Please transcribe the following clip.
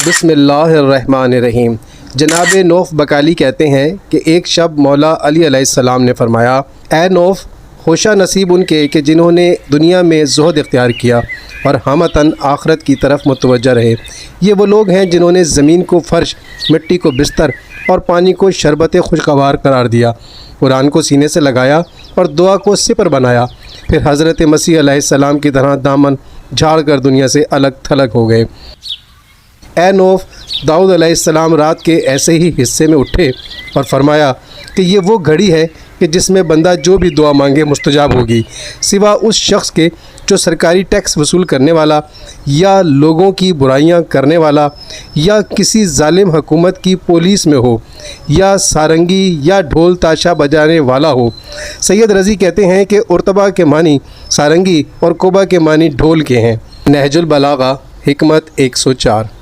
बिस्मिल्लाहिर्रहमानिर्रहीम। जनाब नौफ बकाली कहते हैं कि एक शब मौला अली अलैहिस्सलाम ने फरमाया, ए नौफ, होशा नसीब उनके कि जिन्होंने दुनिया में ज़ुहद इख्तियार किया और हमतन आखरत की तरफ मुतवज्जा रहे। ये वो लोग हैं जिन्होंने ज़मीन को फ़र्श, मिट्टी को बिस्तर और पानी को शरबत खुशगवार करार दिया, कुरान को सीने से लगाया और दुआ को सिपर बनाया, फिर हज़रत मसीह अलैहिस्सलाम की तरह दामन झाड़ कर दुनिया से अलग थलग हो गए। ए नौफ, दाऊद अलैहिस्सलाम रात के ऐसे ही हिस्से में उठे और फरमाया कि ये वो घड़ी है कि जिसमें बंदा जो भी दुआ मांगे मुस्तजाब होगी, सिवा उस शख्स के जो सरकारी टैक्स वसूल करने वाला या लोगों की बुराइयां करने वाला या किसी जालिम हुकूमत की पुलिस में हो या सारंगी या ढोल ताशा बजाने वाला हो। सैयद रज़ी कहते हैं कि उर्तबा के मानी सारंगी और कोबा के मानी ढोल के हैं। नहजुल बलागा हिकमत 104।